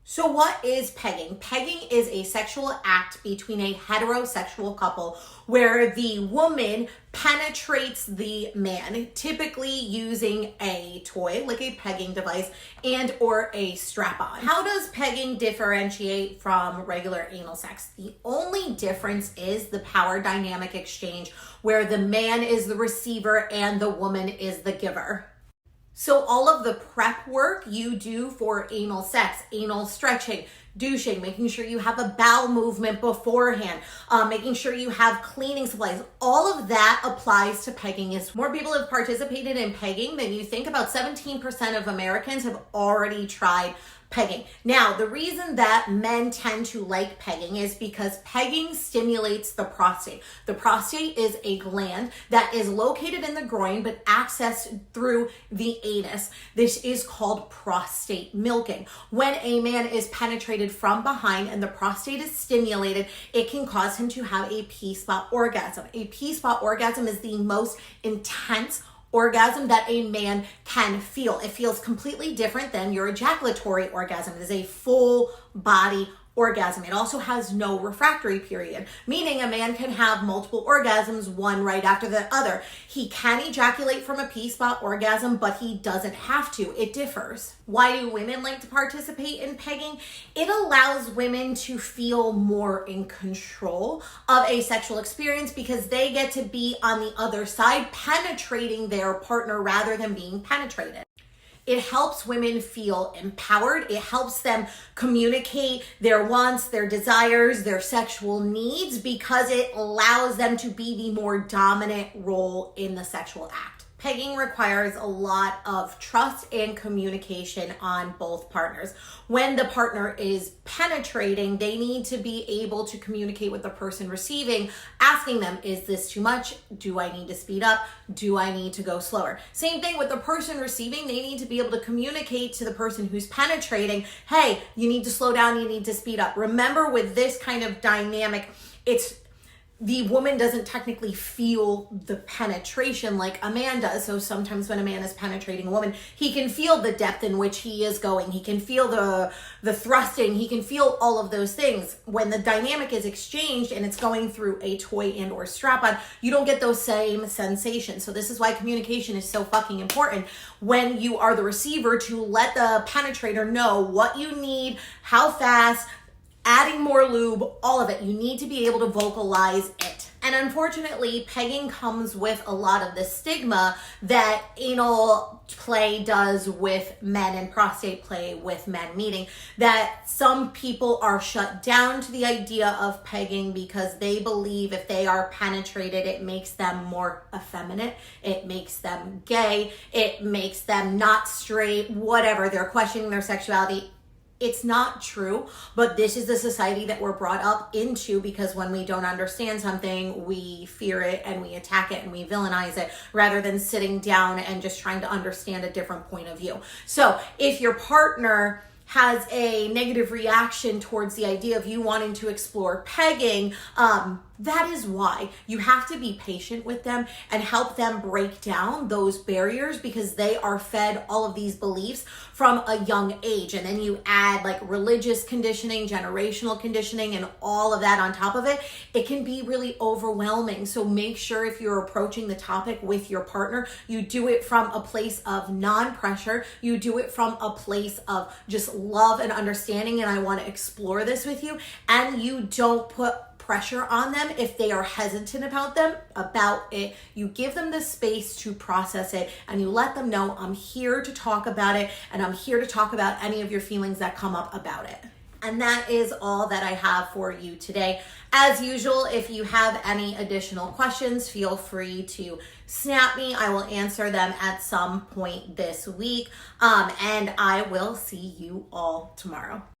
So what is pegging? Pegging is a sexual act between a heterosexual couple where the woman penetrates the man, typically using a toy like a pegging device and or a strap-on. How does pegging differentiate from regular anal sex? The only difference is the power dynamic exchange where the man is the receiver and the woman is the giver. So all of the prep work you do for anal sex, anal stretching, douching, making sure you have a bowel movement beforehand, making sure you have cleaning supplies, all of that applies to pegging. As more people have participated in pegging than you think. About 17% of Americans have already tried pegging. Now, the reason that men tend to like pegging is because pegging stimulates the prostate. The prostate is a gland that is located in the groin but accessed through the anus. This is called prostate milking. When a man is penetrated from behind and the prostate is stimulated, it can cause him to have a P-spot orgasm. A P-spot orgasm is the most intense orgasm that a man can feel. It feels completely different than your ejaculatory orgasm. It is a full body orgasm. It also has no refractory period, meaning a man can have multiple orgasms, one right after the other. He can ejaculate from a P-spot orgasm, but he doesn't have to. It differs. Why do women like to participate in pegging? It allows women to feel more in control of a sexual experience because they get to be on the other side penetrating their partner rather than being penetrated. It helps women feel empowered. It helps them communicate their wants, their desires, their sexual needs because it allows them to be the more dominant role in the sexual act. Pegging requires a lot of trust and communication on both partners. When the partner is penetrating, they need to be able to communicate with the person receiving, asking them, is this too much? Do I need to speed up? Do I need to go slower? Same thing with the person receiving. They need to be able to communicate to the person who's penetrating, hey, you need to slow down, you need to speed up. Remember, with this kind of dynamic, the woman doesn't technically feel the penetration like a man does. So sometimes when a man is penetrating a woman, he can feel the depth in which he is going. He can feel the thrusting. He can feel all of those things. When the dynamic is exchanged and it's going through a toy and or strap-on, you don't get those same sensations. So this is why communication is so fucking important when you are the receiver, to let the penetrator know what you need, how fast, adding more lube, all of it. You need to be able to vocalize it. And unfortunately, pegging comes with a lot of the stigma that anal play does with men and prostate play with men, meaning that some people are shut down to the idea of pegging because they believe if they are penetrated, it makes them more effeminate, it makes them gay, it makes them not straight, whatever. They're questioning their sexuality. It's not true, but this is the society that we're brought up into, because when we don't understand something, we fear it and we attack it and we villainize it rather than sitting down and just trying to understand a different point of view. So if your partner has a negative reaction towards the idea of you wanting to explore pegging, that is why you have to be patient with them and help them break down those barriers, because they are fed all of these beliefs from a young age. And then you add like religious conditioning, generational conditioning, and all of that on top of it. It can be really overwhelming. So make sure if you're approaching the topic with your partner, you do it from a place of non-pressure. You do it from a place of just love and understanding, and I want to explore this with you. And you don't put pressure on them if they are hesitant about it. You give them the space to process it, and you let them know, I'm here to talk about it, and I'm here to talk about any of your feelings that come up about it. And that is all that I have for you today. As usual, if you have any additional questions, feel free to snap me. I will answer them at some point this week. And I will see you all tomorrow.